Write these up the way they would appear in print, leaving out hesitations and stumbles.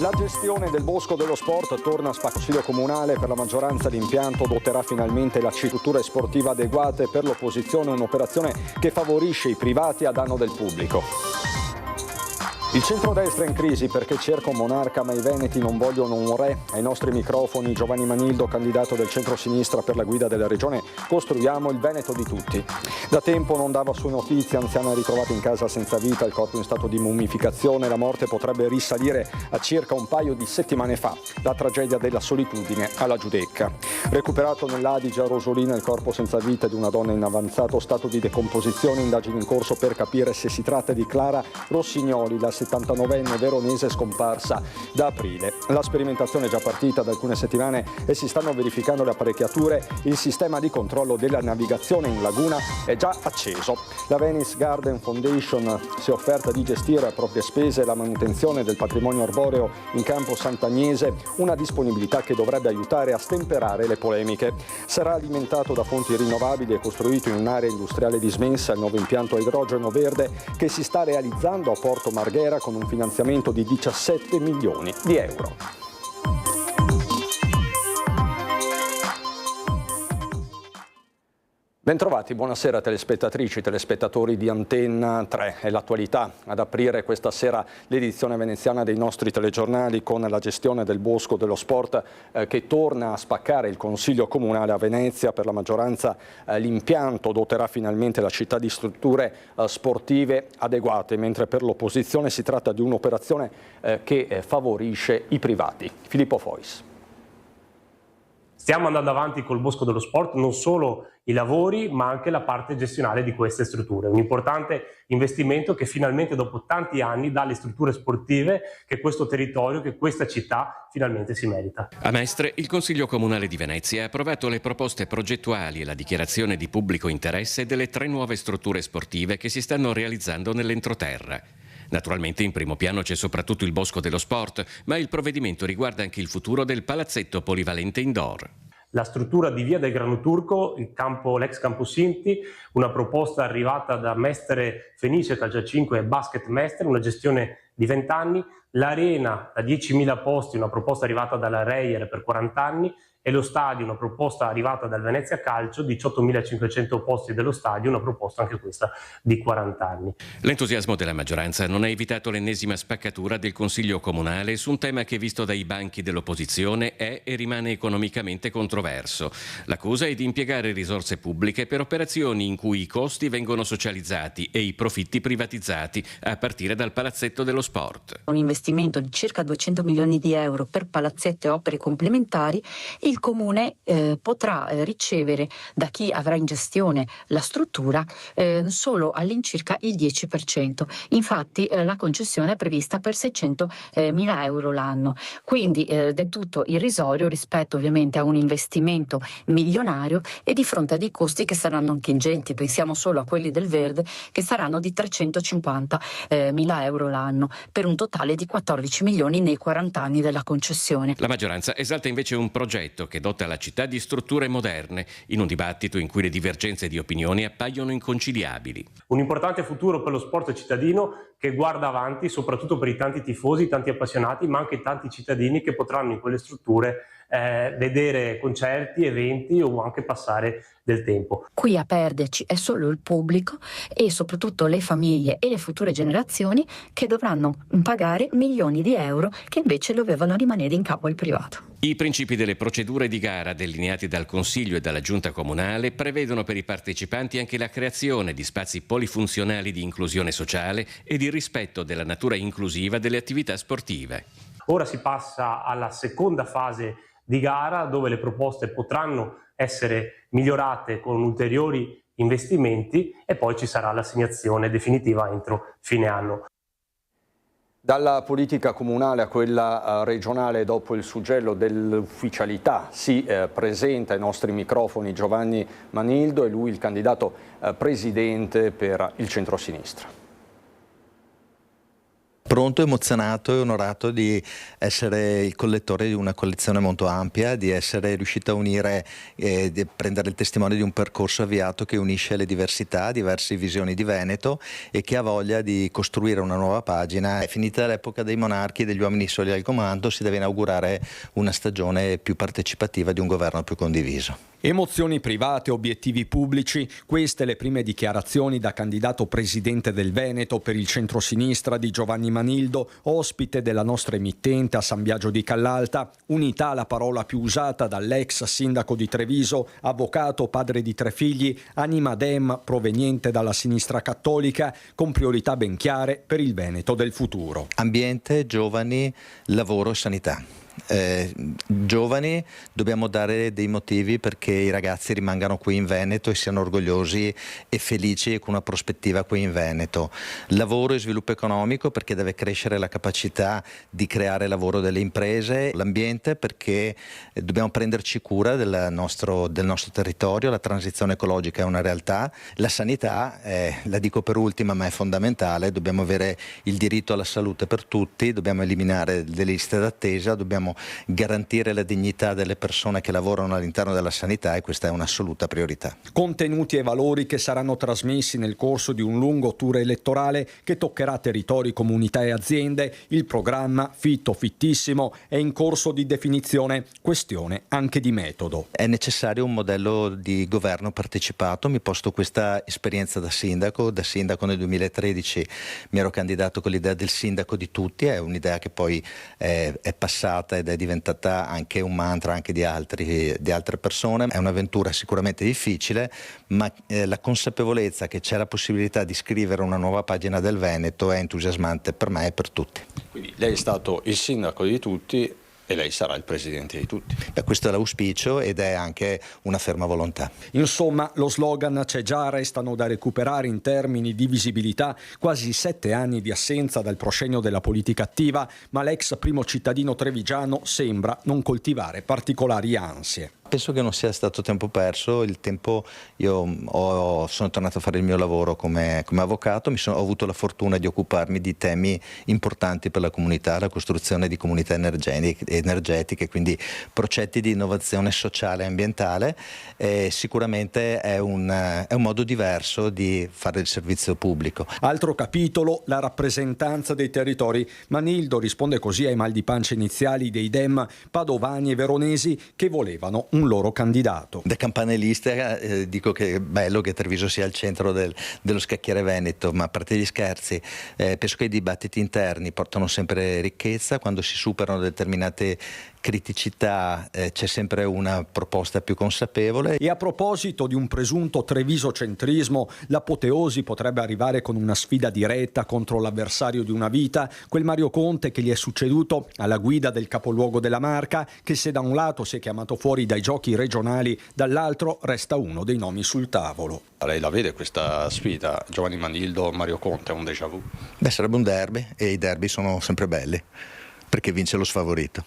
La gestione del Bosco dello Sport torna a Consiglio Comunale. Per la maggioranza l'impianto doterà finalmente la strutture sportive adeguate, per l'opposizione un'operazione che favorisce i privati a danno del pubblico. Il centrodestra è in crisi perché cerca un monarca, ma i veneti non vogliono un re. Ai nostri microfoni Giovanni Manildo, candidato del centro-sinistra per la guida della regione. Costruiamo il Veneto di tutti. Da tempo non dava su notizie, anziana ritrovata in casa senza vita, il corpo in stato di mummificazione. La morte potrebbe risalire a circa un paio di settimane fa. La tragedia della solitudine alla Giudecca. Recuperato nell'Adige a Rosolina il corpo senza vita di una donna in avanzato stato di decomposizione. Indagini in corso per capire se si tratta di Clara Rossignoli, la 79enne veronese scomparsa da aprile. La sperimentazione è già partita da alcune settimane e si stanno verificando le apparecchiature. Il sistema di controllo della navigazione in laguna è già acceso. La Venice Garden Foundation si è offerta di gestire a proprie spese la manutenzione del patrimonio arboreo in Campo Sant'Agnese, una disponibilità che dovrebbe aiutare a stemperare le polemiche. Sarà alimentato da fonti rinnovabili e costruito in un'area industriale dismessa il nuovo impianto a idrogeno verde che si sta realizzando a Porto Marghera con un finanziamento di 17 milioni di euro. Bentrovati, buonasera telespettatrici, telespettatori di Antenna 3. È l'attualità ad aprire questa sera l'edizione veneziana dei nostri telegiornali con la gestione del Bosco dello Sport che torna a spaccare il Consiglio Comunale a Venezia. Per la maggioranza l'impianto doterà finalmente la città di strutture sportive adeguate, mentre per l'opposizione si tratta di un'operazione che favorisce i privati. Filippo Fois. Stiamo andando avanti col Bosco dello Sport, non solo i lavori ma anche la parte gestionale di queste strutture. Un importante investimento che finalmente dopo tanti anni dà le strutture sportive che questo territorio, che questa città finalmente si merita. A Mestre il Consiglio Comunale di Venezia ha approvato le proposte progettuali e la dichiarazione di pubblico interesse delle 3 nuove strutture sportive che si stanno realizzando nell'entroterra. Naturalmente in primo piano c'è soprattutto il Bosco dello Sport, ma il provvedimento riguarda anche il futuro del palazzetto polivalente indoor. La struttura di Via del Grano Turco, l'ex Campo Sinti, una proposta arrivata da Mestre Fenice Calcio 5 e Basket Mestre, una gestione di 20 anni, l'Arena da 10.000 posti, una proposta arrivata dalla Reyer per 40 anni, e lo stadio, una proposta arrivata dal Venezia Calcio, 18.500 posti dello stadio, una proposta anche questa di 40 anni. L'entusiasmo della maggioranza non ha evitato l'ennesima spaccatura del Consiglio Comunale su un tema che, visto dai banchi dell'opposizione, è e rimane economicamente controverso. L'accusa è di impiegare risorse pubbliche per operazioni in cui i costi vengono socializzati e i profitti privatizzati, a partire dal palazzetto dello sport. Un investimento di circa 200 milioni di euro per palazzetto e opere complementari. Il Comune potrà ricevere da chi avrà in gestione la struttura solo all'incirca il 10%. Infatti la concessione è prevista per 600 mila euro l'anno, quindi del tutto irrisorio rispetto ovviamente a un investimento milionario e di fronte a dei costi che saranno anche ingenti. Pensiamo solo a quelli del verde, che saranno di 350 mila euro l'anno, per un totale di 14 milioni nei 40 anni della concessione. La maggioranza esalta invece un progetto che dota la città di strutture moderne, in un dibattito in cui le divergenze di opinioni appaiono inconciliabili. Un importante futuro per lo sport cittadino che guarda avanti soprattutto per i tanti tifosi, tanti appassionati, ma anche tanti cittadini che potranno in quelle strutture vedere concerti, eventi o anche passare del tempo. Qui a perderci è solo il pubblico e soprattutto le famiglie e le future generazioni che dovranno pagare milioni di euro che invece dovevano rimanere in capo al privato. I principi delle procedure di gara delineati dal Consiglio e dalla Giunta Comunale prevedono per i partecipanti anche la creazione di spazi polifunzionali di inclusione sociale e di rispetto della natura inclusiva delle attività sportive. Ora si passa alla seconda fase di gara, dove le proposte potranno essere migliorate con ulteriori investimenti e poi ci sarà l'assegnazione definitiva entro fine anno. Dalla politica comunale a quella regionale, dopo il suggello dell'ufficialità, si presenta ai nostri microfoni Giovanni Manildo, e lui il candidato presidente per il centro-sinistra. Pronto, emozionato e onorato di essere il collettore di una collezione molto ampia, di essere riuscito a unire e di prendere il testimone di un percorso avviato che unisce le diversità, diverse visioni di Veneto e che ha voglia di costruire una nuova pagina. È finita l'epoca dei monarchi e degli uomini soli al comando, si deve inaugurare una stagione più partecipativa di un governo più condiviso. Emozioni private, obiettivi pubblici, queste le prime dichiarazioni da candidato presidente del Veneto per il centrosinistra di Giovanni Manildo, ospite della nostra emittente a San Biagio di Callalta. Unità, la parola più usata dall'ex sindaco di Treviso, avvocato, padre di 3 figli, anima dem proveniente dalla sinistra cattolica, con priorità ben chiare per il Veneto del futuro. Ambiente, giovani, lavoro e sanità. Giovani, dobbiamo dare dei motivi perché i ragazzi rimangano qui in Veneto e siano orgogliosi e felici e con una prospettiva qui in Veneto. Lavoro e sviluppo economico perché deve crescere la capacità di creare lavoro delle imprese. L'ambiente perché dobbiamo prenderci cura del nostro territorio, la transizione ecologica è una realtà. La sanità, la dico per ultima ma è fondamentale, dobbiamo avere il diritto alla salute per tutti, dobbiamo eliminare le liste d'attesa, dobbiamo garantire la dignità delle persone che lavorano all'interno della sanità e questa è un'assoluta priorità. Contenuti e valori che saranno trasmessi nel corso di un lungo tour elettorale che toccherà territori, comunità e aziende. Il programma, fitto, fittissimo, è in corso di definizione, questione anche di metodo. È necessario un modello di governo partecipato, mi posto questa esperienza da sindaco nel 2013 mi ero candidato con l'idea del sindaco di tutti, è un'idea che poi è passata ed è diventata anche un mantra anche di altre persone. È un'avventura sicuramente difficile, ma la consapevolezza che c'è la possibilità di scrivere una nuova pagina del Veneto è entusiasmante per me e per tutti. Quindi lei è stato il sindaco di tutti e lei sarà il presidente di tutti. Questo è l'auspicio ed è anche una ferma volontà. Insomma, lo slogan c'è già, restano da recuperare in termini di visibilità quasi 7 anni di assenza dal proscenio della politica attiva, ma l'ex primo cittadino trevigiano sembra non coltivare particolari ansie. Penso che non sia stato tempo perso, il tempo sono tornato a fare il mio lavoro come avvocato, ho avuto la fortuna di occuparmi di temi importanti per la comunità, la costruzione di comunità energetiche, quindi progetti di innovazione sociale e ambientale. Sicuramente è un modo diverso di fare il servizio pubblico. Altro capitolo, la rappresentanza dei territori. Manildo risponde così ai mal di pancia iniziali dei Dem padovani e veronesi che volevano un loro candidato. Da campanellista dico che è bello che Treviso sia al centro dello scacchiere veneto, ma a parte gli scherzi, penso che i dibattiti interni portano sempre ricchezza, quando si superano determinate criticità c'è sempre una proposta più consapevole. E a proposito di un presunto trevisocentrismo, l'apoteosi potrebbe arrivare con una sfida diretta contro l'avversario di una vita, quel Mario Conte che gli è succeduto alla guida del capoluogo della Marca, che se da un lato si è chiamato fuori dai giochi regionali, dall'altro resta uno dei nomi sul tavolo. Lei la vede questa sfida, Giovanni Manildo, Mario Conte, è un déjà vu? Sarebbe un derby e i derby sono sempre belli, perché vince lo sfavorito.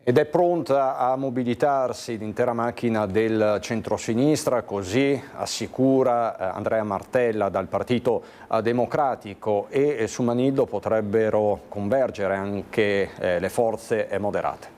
Ed è pronta a mobilitarsi l'intera macchina del centrosinistra, così assicura Andrea Martella dal Partito Democratico, e su Manildo potrebbero convergere anche le forze moderate.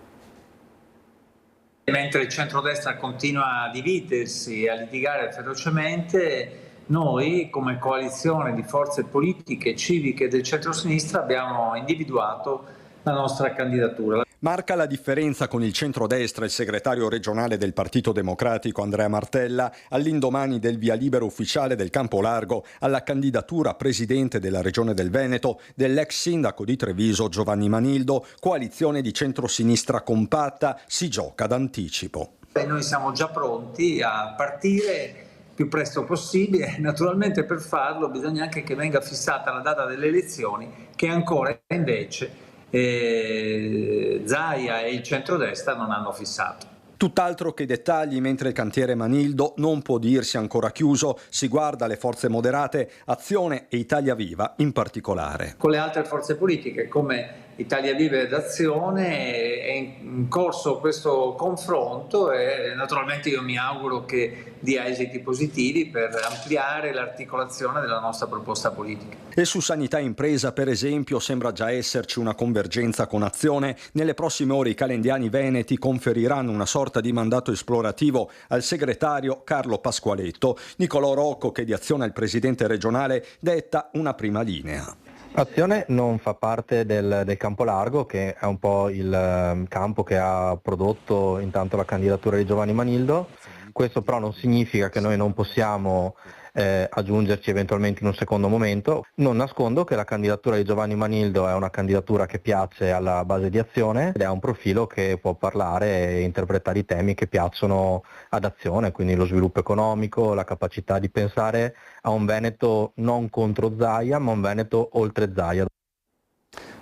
Mentre il centrodestra continua a dividersi e a litigare ferocemente, noi come coalizione di forze politiche e civiche del centrosinistra abbiamo individuato la nostra candidatura. Marca la differenza con il centrodestra il segretario regionale del Partito Democratico Andrea Martella, all'indomani del via libera ufficiale del Campo Largo alla candidatura a presidente della Regione del Veneto dell'ex sindaco di Treviso Giovanni Manildo. Coalizione di centrosinistra compatta, si gioca d'anticipo. Noi siamo già pronti a partire più presto possibile. Naturalmente per farlo bisogna anche che venga fissata la data delle elezioni, che ancora invece Zaia e il centrodestra non hanno fissato. Tutt'altro che dettagli, mentre il cantiere Manildo non può dirsi ancora chiuso, si guarda le forze moderate, Azione e Italia Viva in particolare. Con le altre forze politiche come Italia Viva ed Azione è in corso questo confronto e naturalmente io mi auguro che dia esiti positivi per ampliare l'articolazione della nostra proposta politica. E su sanità e impresa, per esempio, sembra già esserci una convergenza con Azione. Nelle prossime ore i calendiani veneti conferiranno una sorta di mandato esplorativo al segretario Carlo Pasqualetto. Nicolò Rocco, che di Azione è il presidente regionale, detta una prima linea. Azione non fa parte del campo largo, che è un po' il campo che ha prodotto intanto la candidatura di Giovanni Manildo. Questo però non significa che noi non possiamo aggiungerci eventualmente in un secondo momento. Non nascondo che la candidatura di Giovanni Manildo è una candidatura che piace alla base di Azione ed è un profilo che può parlare e interpretare i temi che piacciono ad Azione, quindi lo sviluppo economico, la capacità di pensare a un Veneto non contro Zaia, ma un Veneto oltre Zaia.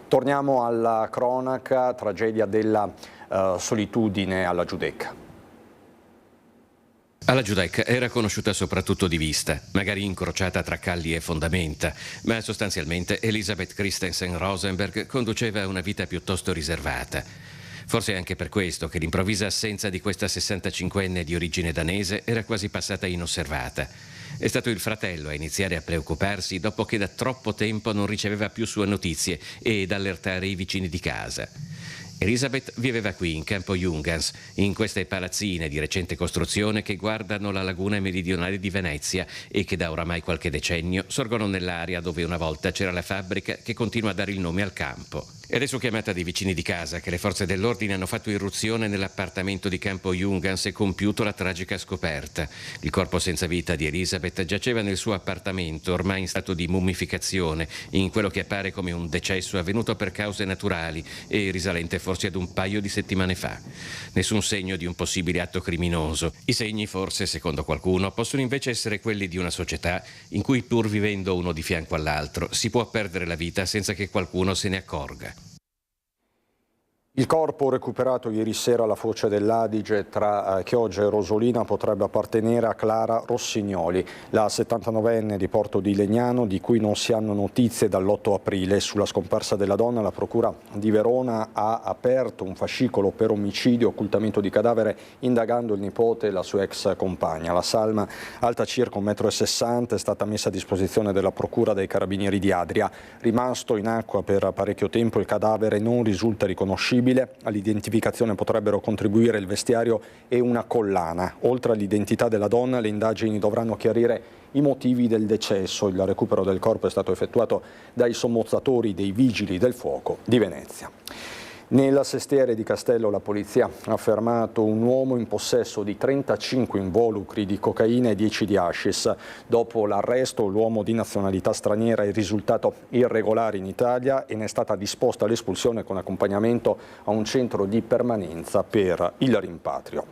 Torniamo alla cronaca, tragedia della solitudine alla Giudecca. Alla Giudecca era conosciuta soprattutto di vista, magari incrociata tra calli e fondamenta, ma sostanzialmente Elisabeth Christensen Rosenberg conduceva una vita piuttosto riservata. Forse è anche per questo che l'improvvisa assenza di questa 65enne di origine danese era quasi passata inosservata. È stato il fratello a iniziare a preoccuparsi dopo che da troppo tempo non riceveva più sue notizie ed allertare i vicini di casa. Elisabeth viveva qui, in Campo Jungans, in queste palazzine di recente costruzione che guardano la laguna meridionale di Venezia e che da oramai qualche decennio sorgono nell'area dove una volta c'era la fabbrica che continua a dare il nome al campo. Ed è su chiamata dei vicini di casa che le forze dell'ordine hanno fatto irruzione nell'appartamento di Campo Jungans e compiuto la tragica scoperta. Il corpo senza vita di Elisabeth giaceva nel suo appartamento, ormai in stato di mummificazione, in quello che appare come un decesso avvenuto per cause naturali e risalente forse ad un paio di settimane fa. Nessun segno di un possibile atto criminoso. I segni, forse, secondo qualcuno, possono invece essere quelli di una società in cui, pur vivendo uno di fianco all'altro, si può perdere la vita senza che qualcuno se ne accorga. Il corpo recuperato ieri sera alla foce dell'Adige tra Chioggia e Rosolina potrebbe appartenere a Clara Rossignoli, la 79enne di Porto di Legnano, di cui non si hanno notizie dall'8 aprile. Sulla scomparsa della donna la Procura di Verona ha aperto un fascicolo per omicidio e occultamento di cadavere, indagando il nipote e la sua ex compagna. La salma, alta circa 1,60 m, è stata messa a disposizione della Procura dai Carabinieri di Adria. Rimasto in acqua per parecchio tempo, il cadavere non risulta riconoscibile. All'identificazione potrebbero contribuire il vestiario e una collana. Oltre all'identità della donna, le indagini dovranno chiarire i motivi del decesso. Il recupero del corpo è stato effettuato dai sommozzatori dei Vigili del Fuoco di Venezia. Nella Sestiere di Castello la polizia ha fermato un uomo in possesso di 35 involucri di cocaina e 10 di hashish. Dopo l'arresto, l'uomo di nazionalità straniera è risultato irregolare in Italia e ne è stata disposta l'espulsione con accompagnamento a un centro di permanenza per il rimpatrio.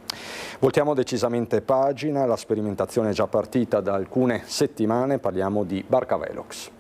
Voltiamo decisamente pagina, la sperimentazione è già partita da alcune settimane, parliamo di Barca Velox.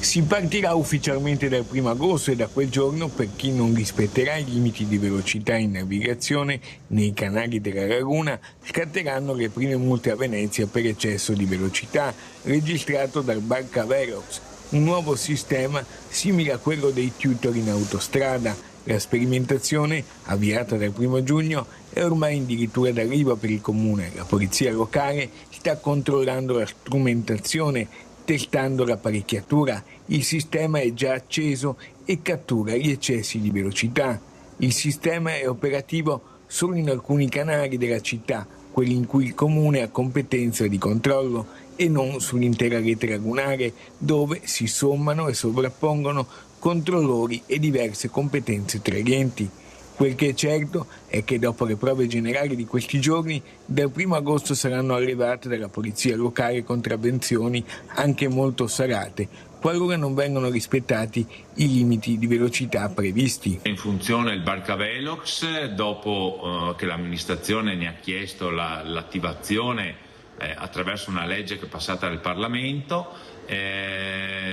Si partirà ufficialmente dal 1 agosto e da quel giorno, per chi non rispetterà i limiti di velocità in navigazione nei canali della laguna, scatteranno le prime multe a Venezia per eccesso di velocità, registrato dal Barca Velox, un nuovo sistema simile a quello dei tutor in autostrada. La sperimentazione, avviata dal 1 giugno, è ormai addirittura d'arrivo per il comune. La polizia locale sta controllando la strumentazione, testando l'apparecchiatura. Il sistema è già acceso e cattura gli eccessi di velocità. Il sistema è operativo solo in alcuni canali della città, quelli in cui il comune ha competenza di controllo, e non sull'intera rete lagunare, dove si sommano e sovrappongono controllori e diverse competenze tra gli enti. Quel che è certo è che dopo le prove generali di questi giorni, dal 1 agosto saranno allevate dalla polizia locale contravvenzioni anche molto serrate, qualora non vengano rispettati i limiti di velocità previsti. In funzione il Barca Velox, dopo che l'amministrazione ne ha chiesto l'attivazione attraverso una legge che è passata dal Parlamento,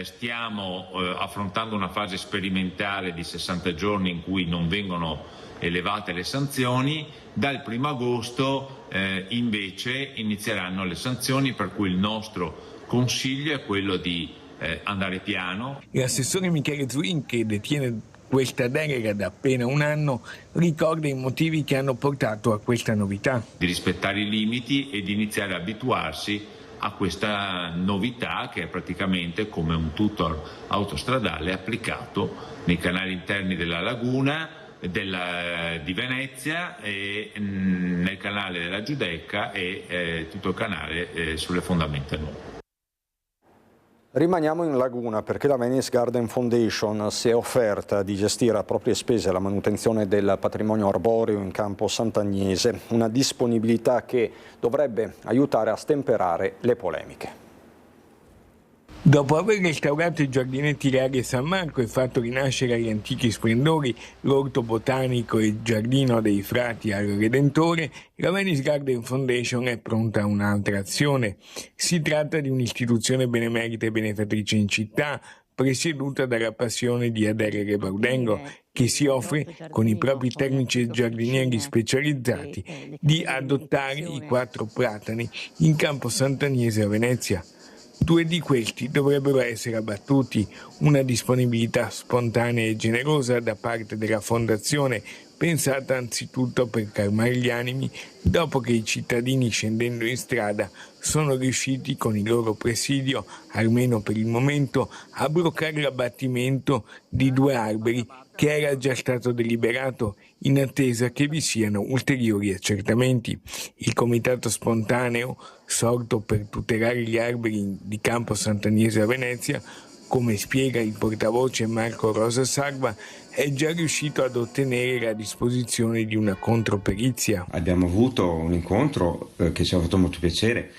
stiamo affrontando una fase sperimentale di 60 giorni in cui non vengono elevate le sanzioni. Dal 1 agosto invece inizieranno le sanzioni, per cui il nostro consiglio è quello di andare piano. L'assessore Michele Zuin, che detiene questa delega da appena un anno, ricorda i motivi che hanno portato a questa novità. Di rispettare i limiti e di iniziare a abituarsi a questa novità che è praticamente come un tutor autostradale applicato nei canali interni della laguna, di Venezia, e nel canale della Giudecca e tutto il canale sulle fondamenta nuove. Rimaniamo in laguna perché la Venice Garden Foundation si è offerta di gestire a proprie spese la manutenzione del patrimonio arboreo in campo Sant'Agnese, una disponibilità che dovrebbe aiutare a stemperare le polemiche. Dopo aver restaurato i giardinetti reali San Marco e fatto rinascere agli antichi splendori l'orto botanico e il giardino dei frati al Redentore, la Venice Garden Foundation è pronta a un'altra azione. Si tratta di un'istituzione benemerita e benefattrice in città, presieduta dalla passione di Adele Rebaudengo, che si offre, con i propri tecnici e giardinieri specializzati, di adottare i 4 platani in campo Sant'Agnese a Venezia. 2 di questi dovrebbero essere abbattuti, una disponibilità spontanea e generosa da parte della Fondazione, pensata anzitutto per calmare gli animi dopo che i cittadini, scendendo in strada, sono riusciti con il loro presidio, almeno per il momento, a bloccare l'abbattimento di 2 alberi che era già stato deliberato in attesa che vi siano ulteriori accertamenti. Il comitato spontaneo, sorto per tutelare gli alberi di campo Sant'Agnese a Venezia, come spiega il portavoce Marco Rosa Sarva, è già riuscito ad ottenere la disposizione di una controperizia. Abbiamo avuto un incontro che ci ha fatto molto piacere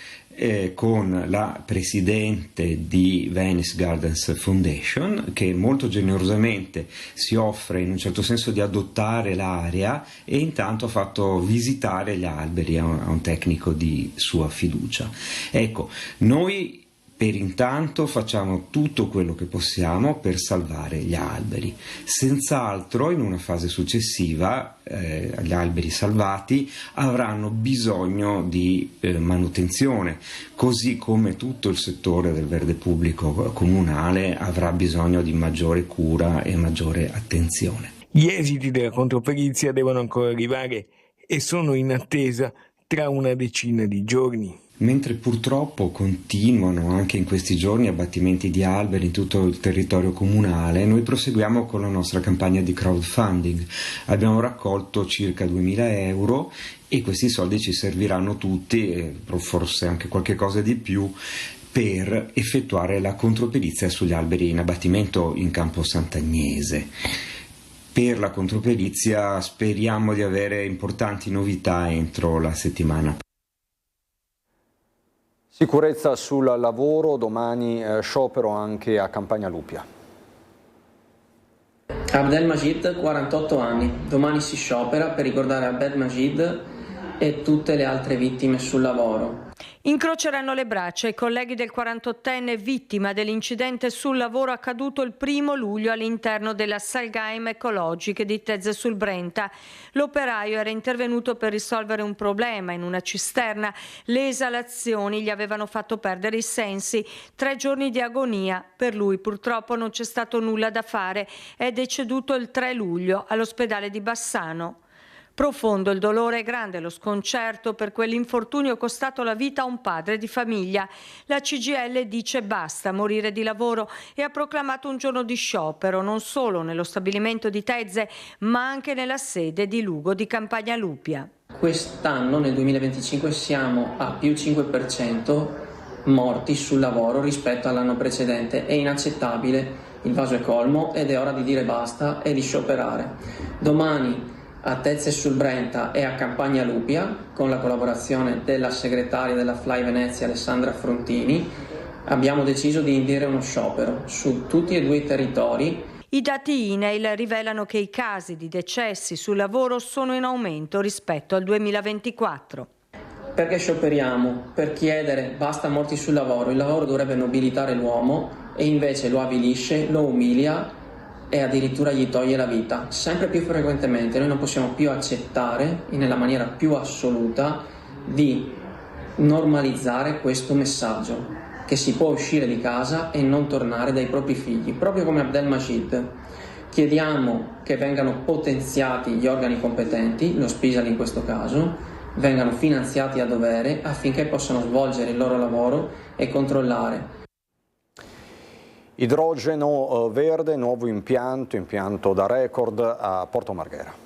con la presidente di Venice Gardens Foundation, che molto generosamente si offre in un certo senso di adottare l'area e intanto ha fatto visitare gli alberi a un tecnico di sua fiducia. Ecco, noi per intanto facciamo tutto quello che possiamo per salvare gli alberi. Senz'altro in una fase successiva gli alberi salvati avranno bisogno di manutenzione, così come tutto il settore del verde pubblico comunale avrà bisogno di maggiore cura e maggiore attenzione. Gli esiti della controperizia devono ancora arrivare e sono in attesa tra una decina di giorni. Mentre purtroppo continuano anche in questi giorni abbattimenti di alberi in tutto il territorio comunale, noi proseguiamo con la nostra campagna di crowdfunding. Abbiamo raccolto circa 2.000 euro e questi soldi ci serviranno tutti, forse anche qualche cosa di più, per effettuare la controperizia sugli alberi in abbattimento in campo Sant'Agnese. Per la controperizia speriamo di avere importanti novità entro la settimana. Sicurezza sul lavoro, domani sciopero anche a Campagna Lupia. Abdelmajid, 48 anni, domani si sciopera per ricordare Abdelmajid e tutte le altre vittime sul lavoro. Incroceranno le braccia i colleghi del 48enne vittima dell'incidente sul lavoro accaduto il 1 luglio all'interno della Salgaim Ecologic di Tezze sul Brenta. L'operaio era intervenuto per risolvere un problema in una cisterna. Le esalazioni gli avevano fatto perdere i sensi. 3 giorni di agonia. Per lui purtroppo non c'è stato nulla da fare. È deceduto il 3 luglio all'ospedale di Bassano. Profondo il dolore e grande lo sconcerto per quell'infortunio costato la vita a un padre di famiglia. La CGIL dice basta morire di lavoro e ha proclamato un giorno di sciopero non solo nello stabilimento di Tezze ma anche nella sede di Lugo di Campagna Lupia. Quest'anno, nel 2025, siamo a più 5% morti sul lavoro rispetto all'anno precedente. È inaccettabile, il vaso è colmo ed è ora di dire basta e di scioperare. Domani a Tezze sul Brenta e a Campagna Lupia, con la collaborazione della segretaria della Fly Venezia Alessandra Frontini, abbiamo deciso di indire uno sciopero su tutti e 2 i territori. I dati INAIL rivelano che i casi di decessi sul lavoro sono in aumento rispetto al 2024. Perché scioperiamo? Per chiedere basta morti sul lavoro. Il lavoro dovrebbe nobilitare l'uomo e invece lo avvilisce, lo umilia e addirittura gli toglie la vita. Sempre più frequentemente noi non possiamo più accettare nella maniera più assoluta di normalizzare questo messaggio. che si può uscire di casa e non tornare dai propri figli, proprio come Abdelmajid. Chiediamo che vengano potenziati gli organi competenti, lo Spisal in questo caso, vengano finanziati a dovere affinché possano svolgere il loro lavoro e controllare. Idrogeno verde, nuovo impianto da record a Porto Marghera.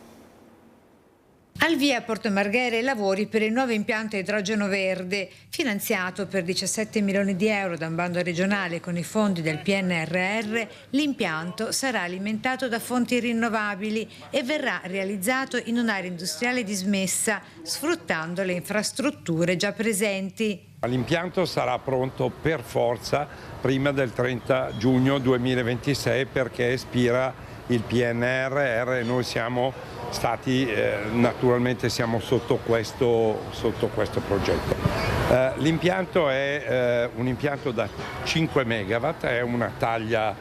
Al via a Porto Marghera i lavori per il nuovo impianto idrogeno verde, finanziato per 17 milioni di euro da un bando regionale con i fondi del PNRR. L'impianto sarà alimentato da fonti rinnovabili e verrà realizzato in un'area industriale dismessa, sfruttando le infrastrutture già presenti. L'impianto sarà pronto per forza prima del 30 giugno 2026 perché espira il PNRR e noi siamo stati, naturalmente siamo sotto questo progetto. L'impianto è un impianto da 5 megawatt, è una taglia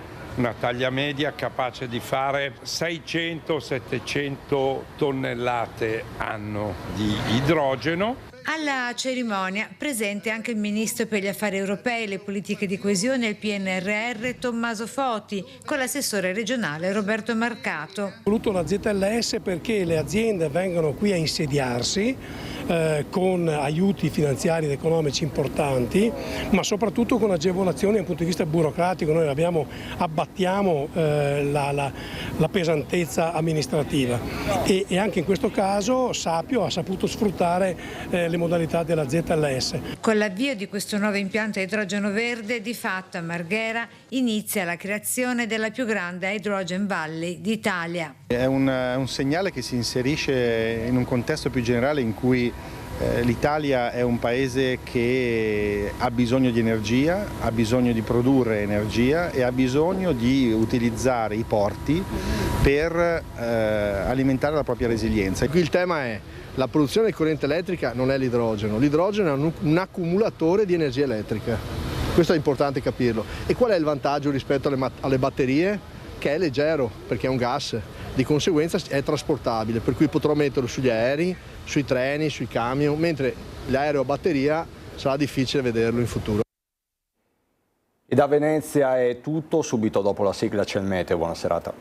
media capace di fare 600-700 tonnellate anno di idrogeno. Alla cerimonia presente anche il Ministro per gli Affari Europei, le politiche di coesione e il PNRR Tommaso Foti, con l'assessore regionale Roberto Marcato. Ho voluto la ZLS perché le aziende vengono qui a insediarsi con aiuti finanziari ed economici importanti, ma soprattutto con agevolazioni dal punto di vista burocratico. Noi abbattiamo la pesantezza amministrativa e anche in questo caso Sapio ha saputo sfruttare le modalità della ZLS. Con l'avvio di questo nuovo impianto a idrogeno verde, di fatto a Marghera inizia la creazione della più grande Hydrogen Valley d'Italia. È un segnale che si inserisce in un contesto più generale in cui l'Italia è un paese che ha bisogno di energia, ha bisogno di produrre energia e ha bisogno di utilizzare i porti per alimentare la propria resilienza. Qui il tema è: la produzione di corrente elettrica non è l'idrogeno è un accumulatore di energia elettrica. Questo è importante capirlo. E qual è il vantaggio rispetto alle batterie? Che è leggero, perché è un gas, di conseguenza è trasportabile, per cui potrò metterlo sugli aerei, sui treni, sui camion, mentre l'aereo a batteria sarà difficile vederlo in futuro. E da Venezia è tutto, subito dopo la sigla c'è il meteo, buona serata.